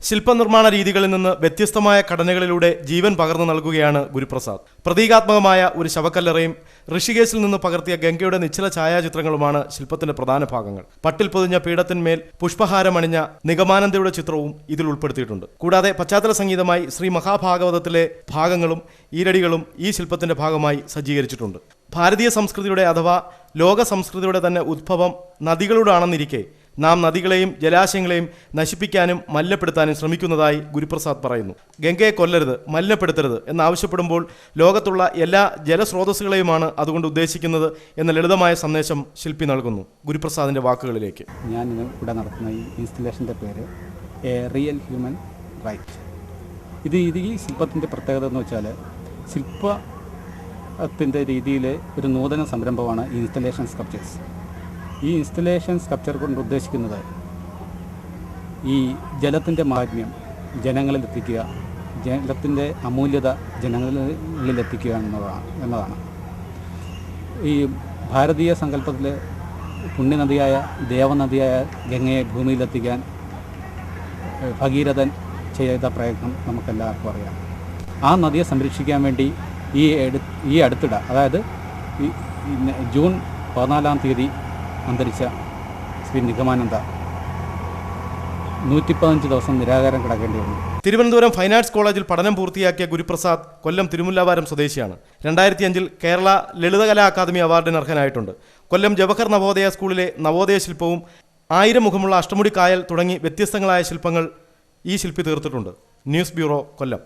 ശില്പനിർമ്മാണ രീതികളിൽ നിന്ന് വ്യത്യസ്തമായ ഘടനകളിലൂടെ ജീവൻ പകർന്നു നൽകുകയാണ് ഗുരുപ്രസാദ്. പ്രതീകാത്മകമായ ഒരു ശവക്കല്ലറയും ഋഷികേശിൽ നിന്ന് പകർത്തിയ ഗംഗയുടെ നിശ്ചല ഛായാചിത്രങ്ങളുമാണ് ശില്പത്തിന്റെ പ്രധാന ഭാഗങ്ങൾ. പട്ടിൽ പൊതിഞ്ഞ പീഠത്തിന്മേൽ പുഷ്പഹാരമണിഞ്ഞ നിഗമാനന്ദയുടെ ചിത്രവും ഇതിൽ ഉൾപ്പെടുത്തിയിട്ടുണ്ട്. കൂടാതെ പശ്ചാത്തല സംഗീതമായി ശ്രീ മഹാഭാഗവതത്തിലെ ഭാഗങ്ങളും ഈരടികളും ഈ ശില്പത്തിന്റെ ഭാഗമായി സജ്ജീകരിച്ചിട്ടുണ്ട്. ഭാരതീയ സംസ്കൃതിയുടെ അഥവാ ലോക സംസ്കൃതിയുടെ തന്നെ ഉദ്ഭവം നദികളുടാണെന്നിരിക്കെ നാം നദികളെയും ജലാശയങ്ങളെയും നശിപ്പിക്കാനും മലിനപ്പെടുത്താനും ശ്രമിക്കുന്നതായി ഗുരുപ്രസാദ് പറയുന്നു. ഗംഗയെ കൊല്ലരുത്, മലിനപ്പെടുത്തരുത് എന്നാവശ്യപ്പെടുമ്പോൾ ലോകത്തുള്ള എല്ലാ ജലസ്രോതസ്സുകളെയുമാണ് അതുകൊണ്ട് ഉദ്ദേശിക്കുന്നത് എന്ന ലളിതമായ സന്ദേശം ശില്പി നൽകുന്നു. ഗുരുപ്രസാദിന്റെ വാക്കുകളിലേക്ക്. ഞാൻ ഇവിടെ നടത്തുന്ന ഈ ഇൻസ്റ്റലേഷൻ്റെ പേര് എ റിയൽ ഹ്യൂമൻ റൈറ്റ്. ഈ ശില്പത്തിൻ്റെ പ്രത്യേകത എന്ന് വെച്ചാൽ ശില്പത്തിൻ്റെ രീതിയിൽ ഒരു നൂതന സംരംഭമാണ് ഈ ഇൻസ്റ്റലേഷൻ സ്കൾപ്ചേഴ്സ്. ഈ ഇൻസ്റ്റലേഷൻ സ്കൾപ്ചർ കൊണ്ട് ഉദ്ദേശിക്കുന്നത് ഈ ജലത്തിൻ്റെ മാലിന്യം ജനങ്ങളിലെത്തിക്കുക, ജലത്തിൻ്റെ അമൂല്യത ജനങ്ങളിലെത്തിക്കുക എന്നതാണ്. ഈ ഭാരതീയ സങ്കല്പത്തിൽ പുണ്യനദിയായ ദേവനദിയായ ഗംഗയെ ഭൂമിയിലെത്തിക്കാൻ ഭഗീരഥൻ ചെയ്ത പ്രയത്നം നമുക്കെല്ലാവർക്കും അറിയാം. ആ നദിയെ സംരക്ഷിക്കാൻ വേണ്ടി ഈ അടുത്തിടെ, അതായത് ജൂൺ 14-ാം തീയതി അന്തരിച്ച ശ്രീ നിഗമാനന്ദ 115 ദിവസം നിരാകാരം കിടക്കേണ്ടി വന്നു. തിരുവനന്തപുരം ഫൈൻ ആർട്സ് കോളേജിൽ പഠനം പൂർത്തിയാക്കിയ ഗുരുപ്രസാദ് കൊല്ലം തിരുമുല്ലാവാരം സ്വദേശിയാണ്. 2005 കേരള ലളിതകലാ അക്കാദമി അവാർഡിന് അർഹനായിട്ടുണ്ട്. കൊല്ലം ജവഹർ നവോദയ സ്കൂളിലെ നവോദയ ശില്പവും 1000 മുഖമുള്ള അഷ്ടമുടി കായൽ തുടങ്ങി വ്യത്യസ്തങ്ങളായ ശില്പങ്ങൾ ഈ ശില്പി തീർത്തിട്ടുണ്ട്. ന്യൂസ് ബ്യൂറോ, കൊല്ലം.